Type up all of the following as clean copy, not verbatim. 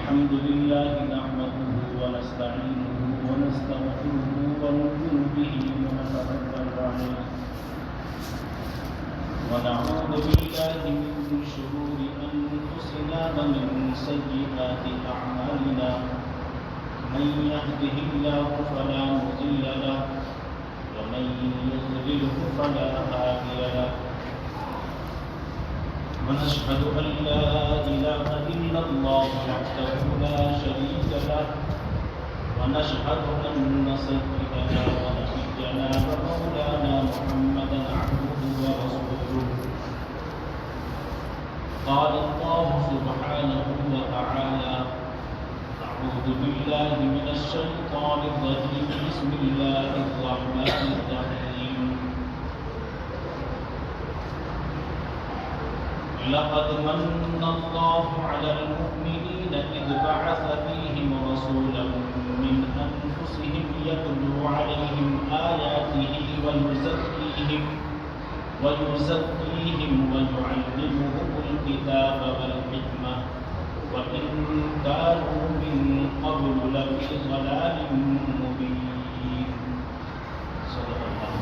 الحمد لله نحمده ونستعينه ونستغفره ونؤمن به ونتوكل عليه ونعوذ بالله من شرور أنفسنا ومن سيئات أعمالنا من يهده الله فلا مضل له ومن يضلله فلا هادي له ونشهد أن لا إله إلا الله وحده لا شريك له ونشهد أن سيدنا ونبينا ومولانا محمدا عبده ورسوله قال الله سبحانه وتعالى أعوذ بالله من الشيطان الرجيم بسم الله الرحمن الرحيم لقد من الله على المؤمنين إذ بعث فيهم رسولا من أنفسهم يتلو عليهم آياته ويزكيهم ويعلمهم الكتاب والحكمة وإن كانوا من قبل لفي ضلال مبين صدق الله.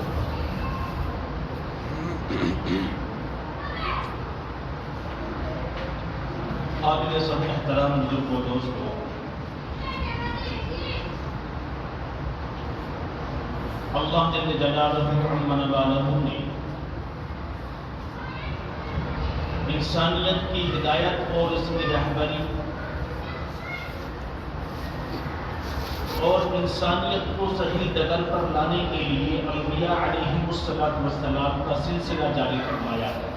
قابل سب احترام بزرگ و دوستو، اللہ جل جلالہ عم نوالہ نے انسانیت کی ہدایت اور اس کی رہبری اور انسانیت کو صحیح ڈگر پر لانے کے لیے انبیاء علیہم السلام کا سلسلہ جاری فرمایا ہے۔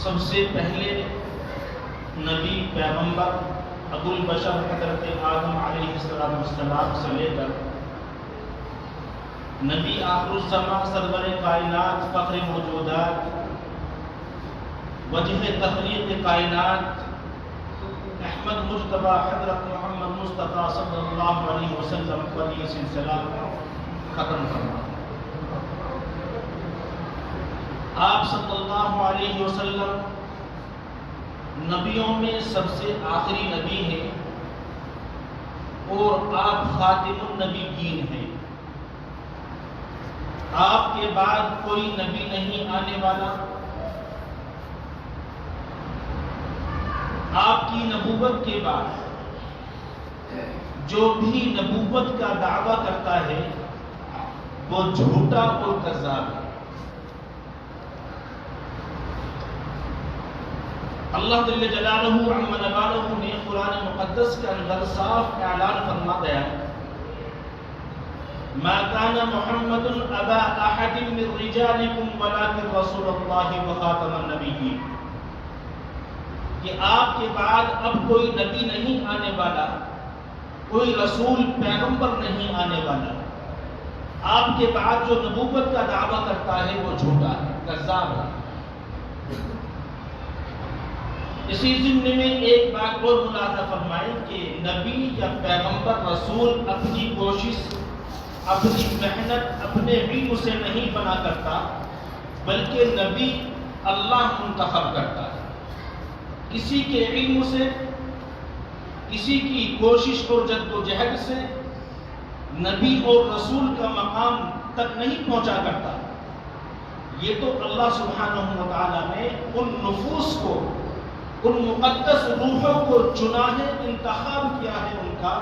سب سے پہلے نبی پیغمبر ابو البشر حضرت آدم علیہ السلام سے لے کر نبی آخر الزمان سرور کائنات فخر موجودات وجہ تخلیق کائنات احمد مجتبی حضرت محمد مصطفیٰ صلی اللہ علیہ وسلم پر یہ سلسلہ ختم کرنا۔ آپ صلی اللہ علیہ وسلم نبیوں میں سب سے آخری نبی ہیں اور آپ خاتم النبیین ہیں۔ آپ کے بعد کوئی نبی نہیں آنے والا۔ آپ کی نبوت کے بعد جو بھی نبوت کا دعویٰ کرتا ہے وہ جھوٹا اور کذاب ہے۔ اللہ جل جلالہ عم نوالہ نے قرآن مقدس کے اندر صاف اعلان فرما دیا ما كان محمد ابا احد من رجالکم ولکن رسول اللہ وخاتم النبیین، کہ آپ کے بعد اب کوئی نبی نہیں آنے والا، کوئی رسول پیغمبر نہیں آنے والا۔ آپ کے بعد جو نبوت کا دعویٰ کرتا ہے وہ جھوٹا ہے، کذاب ہے۔ اسی ضمن میں ایک بات اور ملاحظہ فرمائیں کہ نبی یا پیغمبر رسول اپنی کوشش، اپنی محنت، اپنے علم سے نہیں بنا کرتا، بلکہ نبی اللہ منتخب کرتا ہے۔ کسی کے علم سے، کسی کی کوشش اور جد و جہد سے نبی اور رسول کا مقام تک نہیں پہنچا کرتا۔ یہ تو اللہ سبحانہ و تعالیٰ نے ان نفوس کو، ان مقدس روحوں کو چنا ہے، انتخاب کیا ہے ان کا،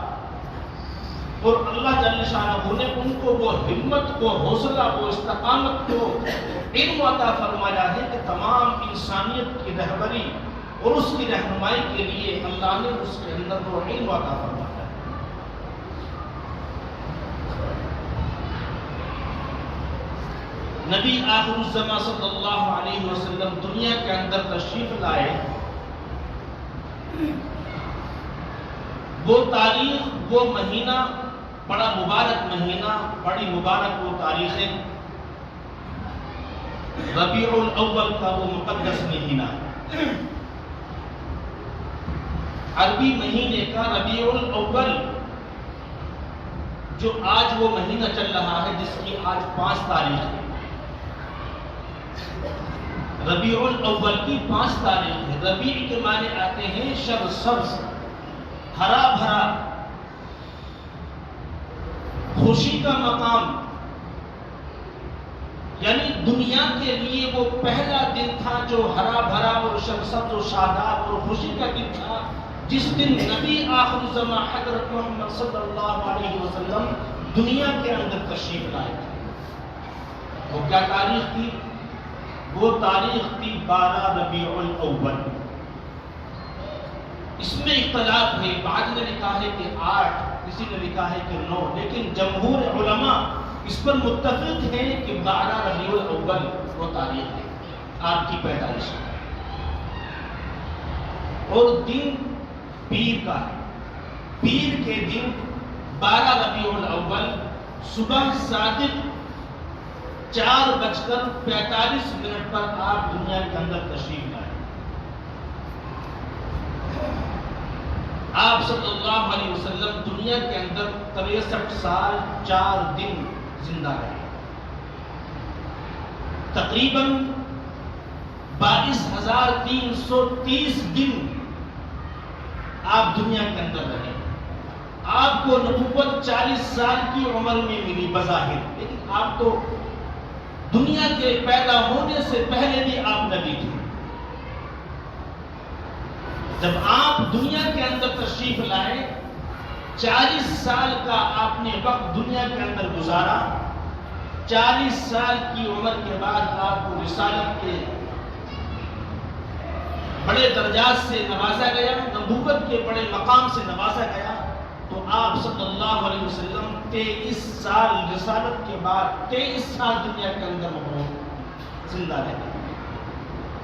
اور اللہ جل شانہ نے ان کو وہ ہمت، وہ حوصلہ، وہ استقامت کو علم عطا فرمایا ہے کہ تمام انسانیت کی رہبری اور اس کی رہنمائی کے لیے اللہ نے اس کے اندر وہ علم عطا فرمایا ہے۔ نبی آخر الزمان صلی اللہ علیہ وسلم دنیا کے اندر تشریف لائے، وہ تاریخ، وہ مہینہ، بڑا مبارک مہینہ، بڑی مبارک وہ تاریخیں، ربیع الاول کا وہ مقدس مہینہ، عربی مہینے کا ربیع الاول، جو آج وہ مہینہ چل رہا ہے جس کی آج 5 تاریخ ہے۔ ربیع الاول کی 5 تاریخ ہے. ربیع کے معنی آتے ہیں شب سبز، ہرا بھرا، خوشی کا مقام. یعنی دنیا کے لیے وہ پہلا دن تھا جو ہرا بھرا اور شب سبز و شاداب اور خوشی کا دن تھا، جس دن نبی آخر الزمان حضرت محمد صلی اللہ علیہ وسلم دنیا کے اندر تشریف لائے تھے. وہ کیا تاریخ تھی؟ وہ تاریخ تھی 12 ربیع الاول. اس میں اختلاف ہے، بعض نے لکھا ہے کہ 8، کسی نے لکھا ہے کہ 9، لیکن جمہور علماء اس پر متفق ہیں کہ 12 ربیع الاول وہ تاریخ ہے آپ کی پیدائش کا. اور دن پیر کا ہے. پیر کے دن 12 ربیع الاول صبح صادق 4:45 پر آپ دنیا کے اندر تشریف لائے. آپ صلی اللہ علیہ وسلم دنیا کے اندر 63 سال 4 دن زندہ رہے. تقریباً 22,330 دن آپ دنیا کے اندر رہے. آپ کو نبوت 40 سال کی عمر میں ملی بظاہر، لیکن آپ تو دنیا کے پیدا ہونے سے پہلے بھی آپ نبی تھے. جب آپ دنیا کے اندر تشریف لائے، 40 سال کا آپ نے وقت دنیا کے اندر گزارا. 40 سال کی عمر کے بعد آپ کو رسالت کے بڑے درجات سے نوازا گیا، نبوت کے بڑے مقام سے نوازا گیا. تو آپ صلی اللہ علیہ وسلم 23 سال رسالت کے بعد 23 سال دنیا کے اندر مبعوث زندہ رہے.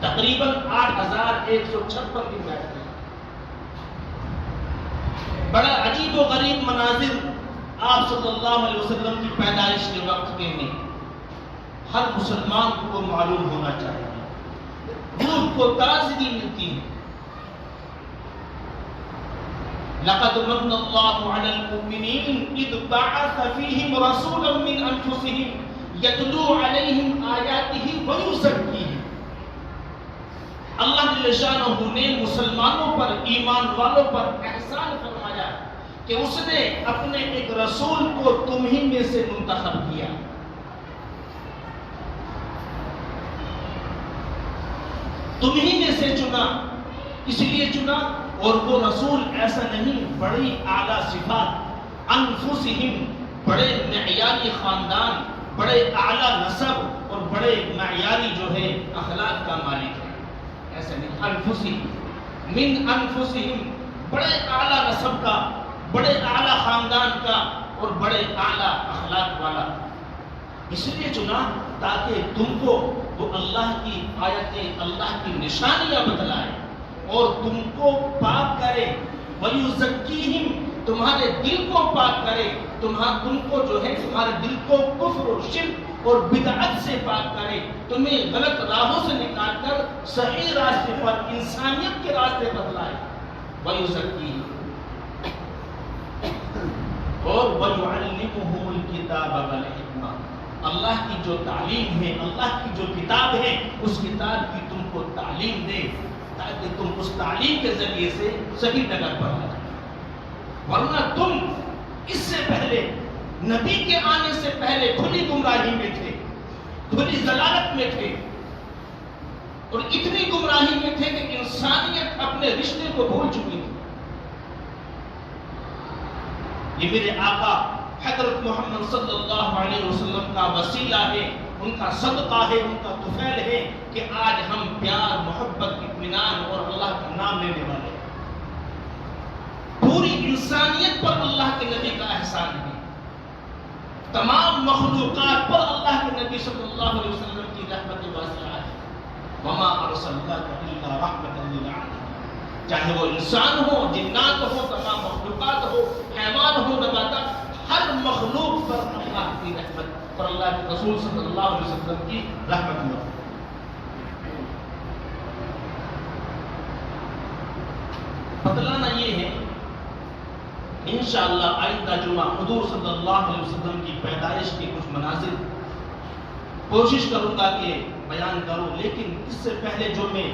تقریباً 8,156 دن بیٹھے. بڑا عجیب و غریب مناظر آپ صلی اللہ علیہ وسلم کی پیدائش کے وقت کے ہیں. ہر مسلمان کو معلوم ہونا چاہیے، روح کو تازگی ملتی ہے. لقد من الله على المؤمنين إذ بعث فيهم رسولا من أنفسهم يتلو عليهم آياته ويزكيهم. اللہ جل شانہ نے مسلمانوں پر، ایمان والوں پر احسان فرمایا کہ اس نے اپنے ایک رسول کو تمہیں میں سے منتخب کیا. تمہیں میں سے چنا، اس لیے چنا. اور وہ رسول ایسا نہیں، بڑی اعلیٰ صفات، انفسہم، بڑے معیاری خاندان، بڑے اعلیٰ نسب اور بڑے معیاری جو ہے اخلاق کا مالک ہے. ایسا نہیں، انفسہم، من انفسہم، بڑے اعلیٰ نسب کا، بڑے اعلیٰ خاندان کا اور بڑے اعلیٰ اخلاق والا. اس لیے چنا تاکہ تم کو وہ اللہ کی آیتیں، اللہ کی نشانیاں بتلائے اور تم کو پاک کرے. وَيُزَكِّيهِمْ، تمہارے دل کو پاک کرے. تم کو جو ہے تمہارے دل کو کفر اور شرک اور بدعت سے پاک کرے. تمہیں غلط راہوں سے نکال کر صحیح راستے پر، انسانیت کے راستے پر لائے. وَيُزَكِّيهِمْ اور وَيُعَلِّمُهُمُ الْكِتَابَ وَالْحِكْمَةَ. اللہ کی جو تعلیم ہے، اللہ کی جو کتاب ہے، اس کتاب کی تم کو تعلیم دے تاکہ تم اس تعلیم کے ذریعے سے صحیح ڈگر پر آ جائے. ورنہ تم اس سے پہلے، نبی کے آنے سے پہلے کھلی گمراہی میں تھے، کھلی ضلالت میں تھے اور اتنی گمراہی میں تھے کہ انسانیت اپنے رشتے کو بھول چکی تھی. یہ میرے آقا حضرت محمد صلی اللہ علیہ وسلم کا وسیلہ ہے، ان کا صدقہ ہے، ان کا طفیل ہے کہ آج ہم پیار، محبت، اطمینان اور اللہ کا نام لینے والے ہیں. پوری انسانیت پر اللہ کے نبی کا احسان ہے. تمام مخلوقات پر اللہ کے نبی صلی اللہ علیہ وسلم کی رحمت واسعہ ہے. وما ارسلناک الا رحمۃ للعالمین. چاہے وہ انسان ہو، جنات ہو، تمام مخلوقات ہو، حیوان ہو، نباتات، ہر مخلوق پر اللہ کی رحمت اور اللہ کے رسول صلی اللہ علیہ وسلم کی رحمت ہو. بتلانا یہ ہے انشاءاللہ آئندہ جمعہ حضور صلی اللہ علیہ وسلم کی پیدائش کے کچھ مناظر کوشش کروں گا کہ بیان کروں، لیکن اس سے پہلے جو میں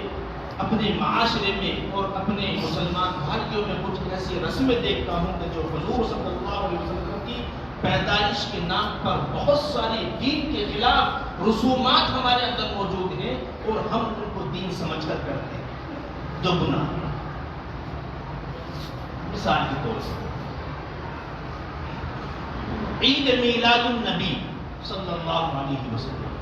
اپنے معاشرے میں اور اپنے مسلمان بھائیوں میں کچھ ایسی رسمیں دیکھتا ہوں کہ جو حضور صلی اللہ علیہ وسلم کی پیدائش کے نام پر بہت ساری دین کے خلاف رسومات ہمارے اندر موجود ہیں اور ہم ان کو دین سمجھ کر کرتے ہیں جو گناہ ہے۔ مثال کے طور سے عید میلاد النبی صلی اللہ علیہ وسلم،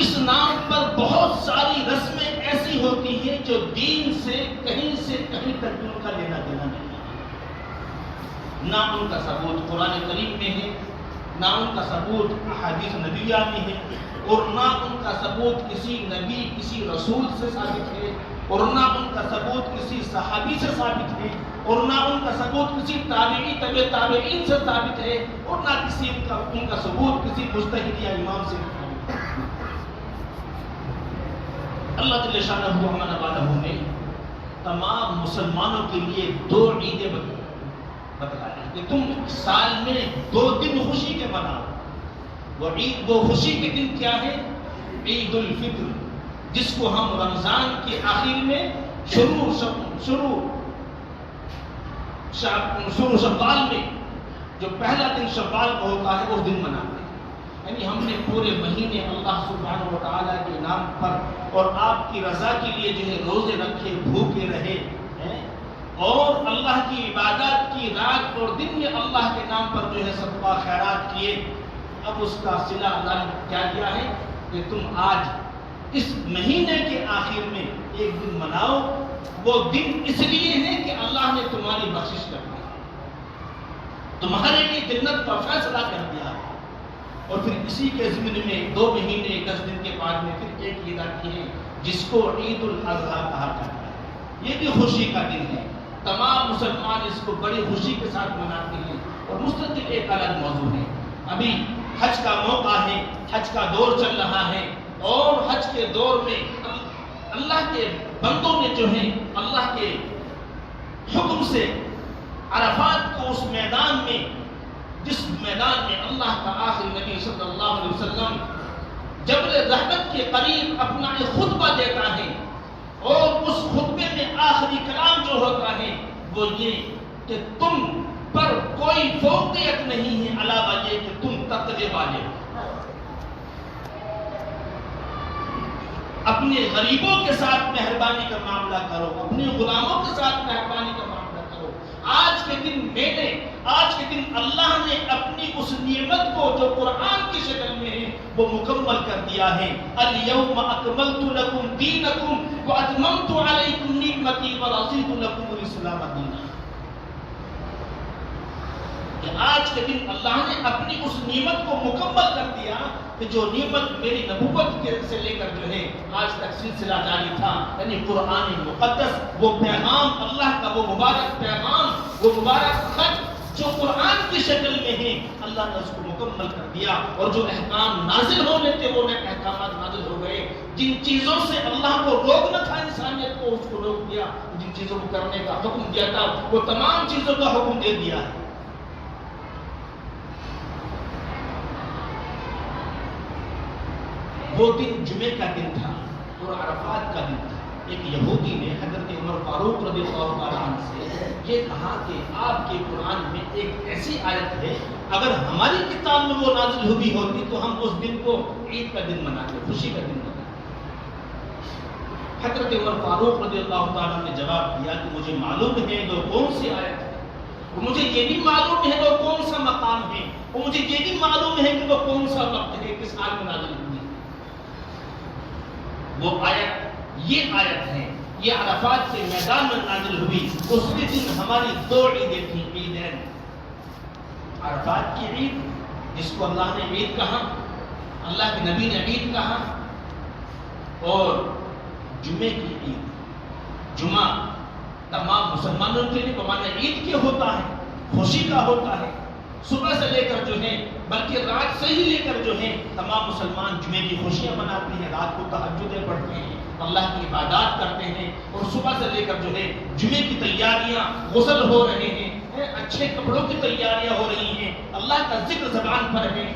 اس نام پر بہت ساری رسمیں ایسی ہوتی ہیں جو دین سے کہیں تک ان کا لینا دینا نہیں ہے، نہ ان کا ثبوت قرآن کریم میں ہے، نہ ان کا ثبوت احادیث نبویہ میں ہے، اور نہ ان کا ثبوت کسی نبی کسی رسول سے ثابت ہے، اور نہ ان کا ثبوت کسی صحابی سے ثابت ہے، اور نہ ان کا ثبوت کسی تابعی تبع تابعین سے ثابت ہے، اور نہ ان کا ثبوت کسی مجتہد یا امام سے ثابت ہے۔ اللہ جل شانہ وتعالی نے تمام مسلمانوں کے لیے 2 عیدیں بتلائی کہ تم سال میں 2 دن خوشی کے مناؤ۔ وہ خوشی کے دن کیا ہے؟ عید الفطر، جس کو ہم رمضان کے آخر میں شروع شوال میں جو پہلا دن شوال کو ہوتا ہے اس دن مناتے ہیں۔ یعنی ہم نے پورے مہینے اللہ سبحانہ و تعالیٰ کے نام پر اور آپ کی رضا کے لیے جو ہے روزے رکھے، بھوکے رہے ہیں، اور اللہ کی عبادات کی رات اور دن میں اللہ کے نام پر جو ہے صدقہ خیرات کیے۔ اب اس کا صلہ اللہ نے کیا کیا ہے کہ تم آج اس مہینے کے آخر میں ایک دن مناؤ۔ وہ دن اس لیے ہے کہ اللہ نے تمہاری بخشش کر دی، تمہارے لیے جنت کا فیصلہ کر دیا، اور پھر اسی کے ضمن میں 2 مہینے 10 دن کے بعد میں پھر ایک عید آتی ہے جس کو عید الاضحیٰ کہا جاتا ہے۔ یہ بھی خوشی کا دن ہے، تمام مسلمان اس کو بڑی خوشی کے ساتھ مناتے ہیں، اور مستقل ایک الگ موضوع ہے۔ ابھی حج کا موقع ہے، حج کا دور چل رہا ہے، اور حج کے دور میں اللہ کے بندوں نے جو ہے اللہ کے حکم سے عرفات کو اس میدان میں، جس میدان میں اللہ کا آخری نبی صلی اللہ علیہ وسلم جبل رحمت کے قریب اپنا ایک خطبہ دیتا ہے، اور اس خطبے میں آخری کلام جو ہوتا ہے وہ یہ کہ تم پر کوئی فوقیت نہیں ہے علاوہ یہ کہ تم تقوی والے ہو۔ اپنے غریبوں کے ساتھ مہربانی کا معاملہ کرو، اپنے غلاموں کے ساتھ مہربانی کا معاملہ کرو۔ آج کے دن اللہ نے اپنی اس نعمت کو جو قرآن کی شکل میں ہے وہ مکمل کر دیا ہے۔ اليوم اکملت لکم دینکم واتممت علیکم نعمتی ورضیت لکم الاسلام دینا۔ کہ آج کے دن اللہ نے اپنی اس نعمت کو مکمل کر دیا کہ جو نعمت میری نبوت سے لے کر جو ہے آج تک سلسلہ جاری تھا، یعنی قرآن مقدس، وہ پیغام اللہ کا، وہ مبارک پیغام، وہ مبارک خط جو قرآن کی شکل میں ہے، اللہ نے اس کو مکمل کر دیا، اور جو احکام نازل ہونے تھے وہ نئے احکامات نازل ہو گئے۔ جن چیزوں سے اللہ کو روکنا تھا انسانیت کو، اس کو روک دیا، جن چیزوں کو کرنے کا حکم دیا تھا وہ تمام چیزوں کا حکم دے دیا ہے۔ وہ دن جمعے کا دن تھا اور عرفات کا دن تھا۔ ایک یہودی نے حضرت عمر فاروق رضی اللہ عنہ سے یہ کہا کہ آپ کے قرآن میں ایک ایسی آیت ہے، اگر ہماری کتاب میں وہ نازل ہوئی ہوتی تو ہم اس دن کو عید کا دن مناتے، خوشی کا دن مناتے۔ حضرت عمر فاروق رضی اللہ عنہ نے جواب دیا کہ مجھے معلوم ہے وہ کون سی آیت ہے، مجھے یہ بھی معلوم ہے وہ کون سا مقام ہے، اور مجھے یہ بھی معلوم ہے کہ وہ کون سا وقت ہے، کس حال میں نازل ہوئی۔ وہ آیت، یہ آیت ہے، یہ عرفات کے میدان میں نازل ہوئی۔ اس کے دن ہماری 2 عیدیں تھیں، عیدین، عرفات کی عید جس کو اللہ نے عید کہا، اللہ کے نبی نے عید کہا، اور جمعے کی عید۔ جمعہ تمام مسلمانوں کے لیے بمعنی عید کے ہوتا ہے، خوشی کا ہوتا ہے۔ صبح سے لے کر جو ہے بلکہ رات سے ہی لے کر جو ہے تمام مسلمان جمعے کی خوشیاں مناتے ہیں، رات کو تہجدیں پڑھتے ہیں، اللہ کی عبادات کرتے ہیں، اور صبح سے لے کر جو ہے جمعے کی تیاریاں، غسل ہو رہے ہیں، اچھے کپڑوں کی تیاریاں ہو رہی ہیں، اللہ کا ذکر زبان پر ہے۔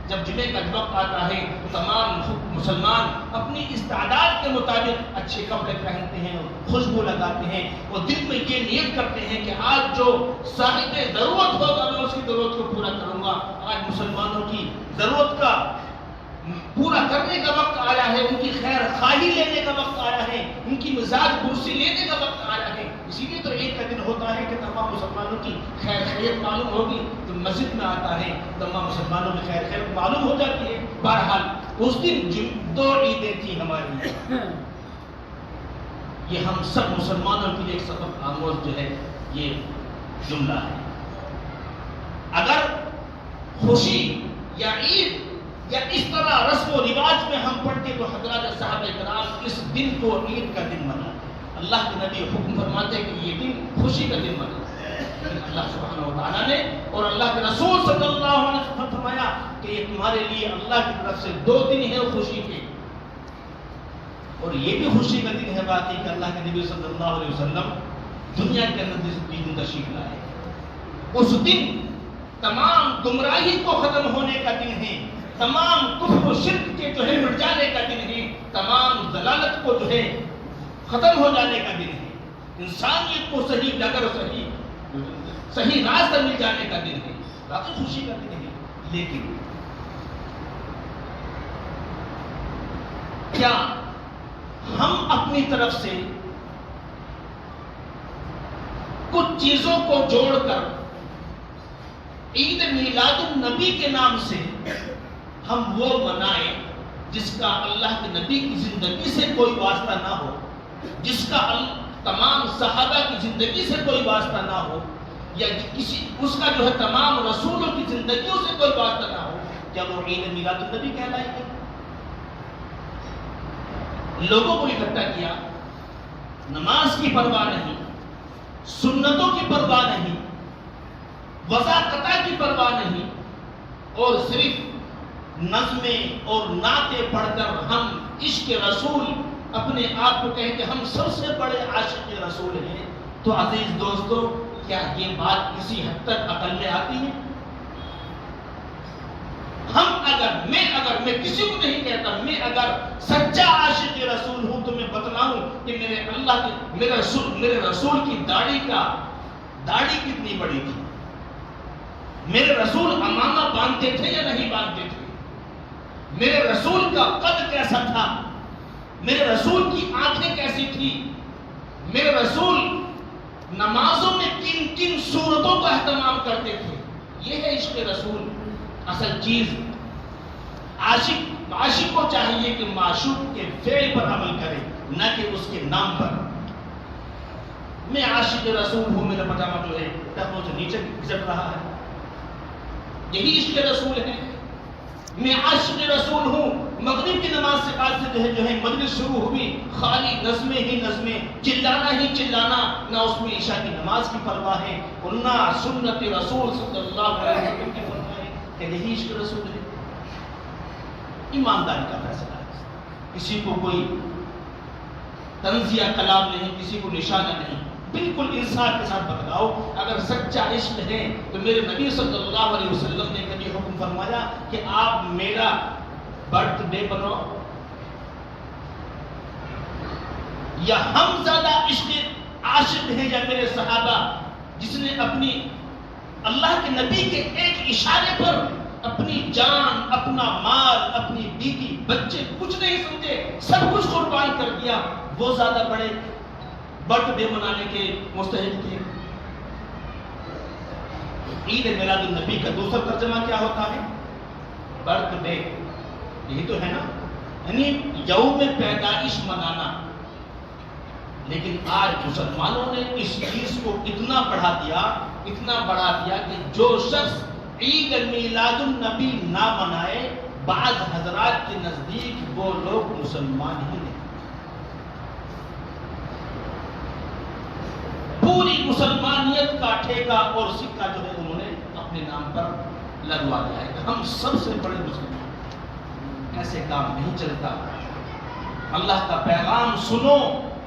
جب جمعے کا وقت آتا ہے تمام مسلمان اپنی استعداد کے مطابق اچھے کپڑے پہنتے ہیں، خوشبو لگاتے ہیں اور دل میں یہ نیت کرتے ہیں کہ آج جو صاحب ضرورت ہوگا میں اس کی ضرورت کو پورا کروں گا۔ آج مسلمانوں کی ضرورت کا پورا کرنے کا وقت آیا ہے، ان کی خیر خواہی لینے کا وقت آیا ہے، ان کی مزاج پرسی لینے کا وقت آیا ہے۔ اسی لیے تو عید کا دن ہوتا ہے کہ تمام مسلمانوں کی خیر خیریت معلوم ہوگی تو مسجد میں آتا ہے، تمام مسلمانوں کی خیر خیریت معلوم ہو جاتی ہے۔ بہرحال اس دن دو عیدیں تھیں ہماری، یہ ہم سب مسلمانوں کے لیے ایک سبق آموز جو ہے یہ جملہ ہے۔ اگر خوشی یا عید یا اس طرح رسم و رواج میں ہم پڑھتے تو حضرات صحابہ کرام اس دن کو عید کا دن مناتے۔ اللہ کے نبی حکم فرماتے ہیں کہ یہ دن خوشی کا دن مناتے ہیں، لیکن اللہ سبحانہ و تعالیٰ نے اور اللہ کے رسول صلی اللہ علیہ وسلم نے فرمایا کہ یہ تمہارے لیے اللہ کی طرف سے 2 دن ہیں خوشی کے، اور یہ بھی خوشی کا دن ہے باقی کہ اللہ کے نبی صلی اللہ علیہ وسلم دنیا کے اندر جس دن تشریف لائے، اس دن تمام گمراہی کو ختم ہونے کا دن ہے، تمام کفر و شرک کے جو ہے مٹ جانے کا دن ہے، تمام ضلالت کو جو ہے ختم ہو جانے کا دن ہے، انسانیت کو صحیح ڈگر صحیح راستہ مل جانے کا دن ہے، کافی خوشی کا دن ہے۔ لیکن کیا ہم اپنی طرف سے کچھ چیزوں کو جوڑ کر عید میلاد النبی کے نام سے ہم وہ منائیں جس کا اللہ کے نبی کی زندگی سے کوئی واسطہ نہ ہو، جس کا تمام صحابہ کی زندگی سے کوئی واسطہ نہ ہو، یا اس کا جو ہے تمام رسولوں کی زندگیوں سے کوئی واسطہ نہ ہو، کیا وہ عید میلاد النبی کہلائے گی؟ لوگوں کو اکٹھا کیا، نماز کی پرواہ نہیں، سنتوں کی پرواہ نہیں، وضاقتہ کی پرواہ نہیں، اور صرف نظمیں اور نعتیں پڑھ کر ہم عشق رسول اپنے آپ کو کہیں کہ ہم سب سے بڑے عاشق رسول ہیں، تو عزیز دوستو کیا یہ بات کسی حد تک عقل میں آتی ہے؟ میں کسی کو نہیں کہتا، میں اگر سچا عاشق رسول ہوں تو میں بتلاؤں کہ میرے رسول کی داڑھی کتنی بڑی تھی، میرے رسول عمامہ باندھتے تھے یا نہیں باندھتے تھے، میرے رسول کا قد کیسا تھا، میرے رسول کی آنکھیں کیسی تھی، میرے رسول نمازوں میں کن کن صورتوں کا اہتمام کرتے تھے۔ یہ ہے عشق رسول۔ اصل چیز عاشق کو چاہیے کہ معشوق کے فعل پر عمل کرے، نہ کہ اس کے نام پر۔ میں عاشق رسول ہوں، میرا پجامہ جو ہے ٹخنوں سے نیچے گزر رہا ہے، یہی عشق رسول ہے۔ میں عاشق رسول ہوں، مغرب کی نماز سے بعد سے جو ہے مجلس شروع ہوئی، خالی نظمیں ہی نظمیں، چلانا ہی چلانا، نہ اس میں عشاء کی نماز کی پرواہ ہے اور نہ سنت رسول صلی اللہ علیہ وسلم کی پرواہ ہے، کہ یہی عشق رسول ہے۔ ایمانداری کا فیصلہ ہے، کسی کو کوئی تنزیہ کلام نہیں، کسی کو نشانہ نہیں، بالکل انصاف کے ساتھ بتلاؤ۔ اگر سچا عشق ہے تو میرے نبی صلی اللہ علیہ وسلم نے کبھی حکم فرمایا کہ آپ میرا برتھ ڈے بناؤ، یا ہم زیادہ عاشق ہیں یا میرے صحابہ جس نے اپنی اللہ کے نبی کے ایک اشارے پر اپنی جان، اپنا مال، اپنی بیوی، بچے کچھ نہیں سمجھے، سب کچھ قربان کر دیا، وہ زیادہ بڑے برتھ ڈے منانے کے مستحق تھے۔ عید میلاد النبی کا دوسرا ترجمہ کیا ہوتا ہے؟ برتھ ڈے، یہی تو ہے نا، یعنی یوم پیدائش منانا۔ لیکن آج مسلمانوں نے اس چیز کو اتنا بڑھا دیا کہ جو شخص عید میلاد النبی نہ منائے، بعض حضرات کے نزدیک وہ لوگ مسلمان ہی نہیں، پوری مسلمانیت کا ٹھیکہ اور سکہ جو ہے انہوں نے اپنے نام پر لگوا دیا ہے کہ ہم سب سے بڑے مسلمان۔ ایسے کام نہیں چلتا۔ اللہ کا پیغام سنو،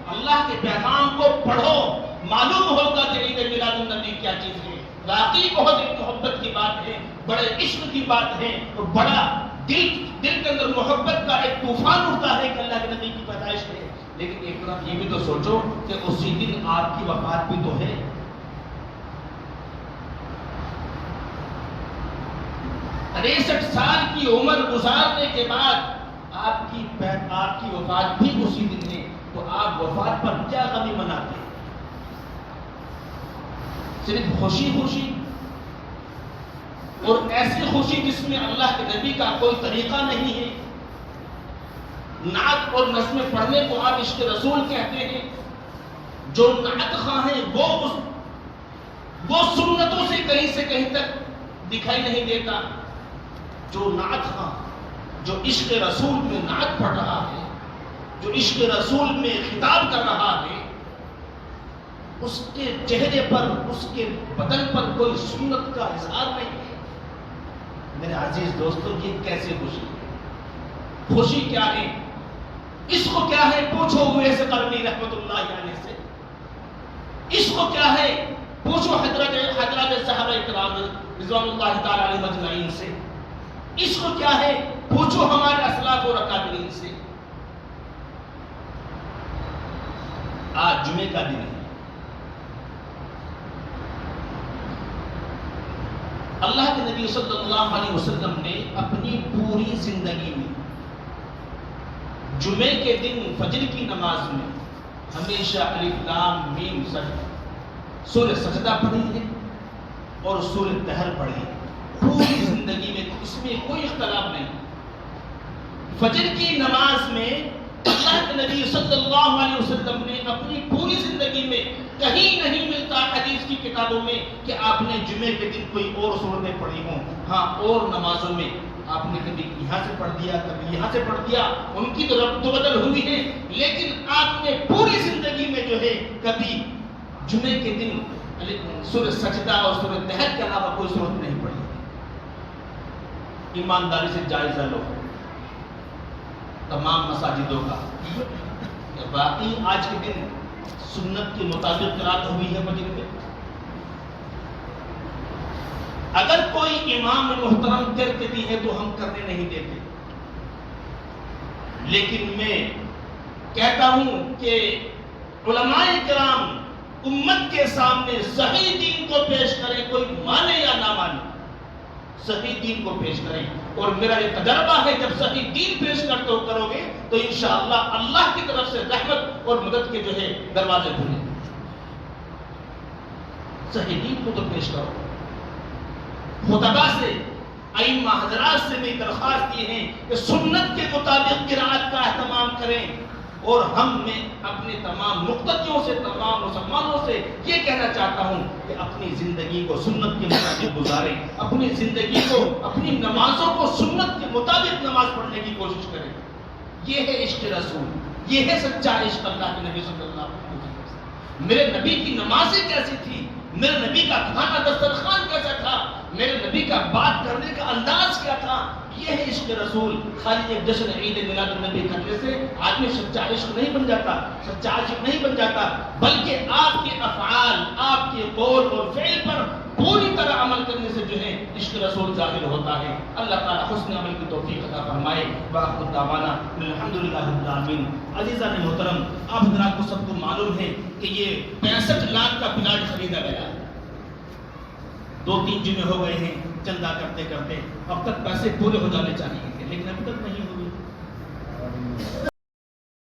اللہ کے پیغام کو پڑھو، معلوم ہوگا کہ عید میلاد النبی کیا چیز ہے۔ واقعی بہت ایک محبت کی بات ہے، بڑے عشق کی بات ہے، اور بڑا دل کے اندر محبت کا ایک طوفان اٹھتا ہے کہ اللہ کے نبی کی پیدائش ہے. لیکن ایک طرف یہ بھی تو سوچو کہ اسی دن آپ کی وفات بھی تو ہے. 63 سال کی عمر گزارنے کے بعد آپ کی وفات بھی اسی دن ہے. تو آپ وفات پر کیا غمی مناتے ہیں؟ صرف خوشی خوشی، اور ایسی خوشی جس میں اللہ کے نبی کا کوئی طریقہ نہیں ہے. نعت اور نظمیں پڑھنے کو آپ عشق رسول کہتے ہیں. جو نعت خواہ ہیں وہ سنتوں سے کہیں تک دکھائی نہیں دیتا. جو نعت خواہ، جو عشق رسول میں نعت پڑھ رہا ہے، جو عشق رسول میں خطاب کر رہا ہے، اس کے چہرے پر، اس کے بدن پر کوئی سنت کا اظہار نہیں ہے. میرے عزیز دوستو، یہ کیسے خوشی ہے؟ خوشی کیا ہے؟ اس کو کیا ہے؟ پوچھو اویس قرنی رحمت اللہ علیہ سے. اس کو کیا ہے؟ پوچھو حضرات صحابہ کرام رضوان اللہ تعالی علیہ مجمعین سے. اس کو کیا ہے؟ پوچھو ہمارے اسلاف اور اکابرین سے. آج جمعے کا دن ہے. اللہ کے نبی صلی اللہ علیہ وسلم نے اپنی پوری زندگی میں جمعے کے دن فجر کی نماز میں ہمیشہ الف لام میم سورہ سجدہ پڑھی ہے اور سورہ دہر پڑھی ہے. پوری زندگی میں اس میں کوئی اختلاف نہیں. فجر کی نماز میں اللہ کے نبی صلی اللہ علیہ وسلم نے اپنی پوری زندگی میں کہیں نہیں ملتا حدیث کی کتابوں میں کہ آپ نے جمعے کے دن کوئی اور صورتیں پڑھی ہوں. ہاں، اور نمازوں میں آپ نے کبھی یہاں سے پڑھ دیا، کبھی یہاں سے پڑھ دیا، ان کی تو رد و بدل ہوئی ہے. لیکن آپ نے پوری زندگی میں جو ہے کبھی جمعے کے دن سورہ سجدہ اور سورہ دہر کے علاوہ کوئی صورت نہیں پڑھی. ایمانداری سے جائزہ لو تمام مساجدوں کا. باقی آج کے دن سنت کے مطابق قرات ہوئی ہے فجر میں. اگر کوئی امام محترم کرتے بھی ہے تو ہم کرنے نہیں دیتے. لیکن میں کہتا ہوں کہ علماء کرام امت کے سامنے صحیح دین کو پیش کریں، کوئی مانے یا نہ مانے، صحیح دین کو پیش کریں. اور میرا یہ تجربہ ہے جب صحیح دین پیش کرو گے تو انشاءاللہ اللہ کی طرف سے رحمت اور مدد کے جو ہے دروازے کھلیں. صحیح دین کو تو پیش کرو. خطبہ سے، ائمہ حضرات سے میری درخواست یہ ہے کہ سنت کے مطابق قرات کا اہتمام کریں. اور میں اپنے تمام مقتدیوں سے، تمام مسلمانوں سے یہ کہنا چاہتا ہوں کہ اپنی زندگی کو سنت کے مطابق گزاریں. اپنی زندگی کو، اپنی نمازوں کو سنت کے مطابق نماز پڑھنے کی کوشش کریں. یہ ہے عشق رسول، یہ ہے سچا عشق اللہ کے نبی صلی اللہ علیہ وسلم. میرے نبی کی نمازیں کیسی تھی، میرے نبی کا کھانا دسترخوان کیسا تھا، میرے نبی کا بات کرنے کا انداز کیا تھا. یہ ہے عشق رسول. خالی ایک جشن عید میلاد النبی کرنے سے آدمی سچا عشق نہیں بن جاتا، سچا عاشق نہیں بن جاتا، بلکہ آپ کے افعال، آپ کے قول اور فعل پر پوری طرح عمل کرنے سے جو ہے عشق رسول ظاہر ہوتا ہے. اللہ تعالیٰ حسن عمل کی توفیق عطا فرمائے. وآخر دعوانا الحمدللہ رب العالمین. عزیزان محترم، آپ حضرات کو سب کو معلوم ہے کہ یہ 65 لاکھ کا پلاٹ خریدا گیا ہے. 2-3 جمعے ہو گئے ہیں چندہ کرتے کرتے، اب تک پیسے پورے ہو جانے چاہیے.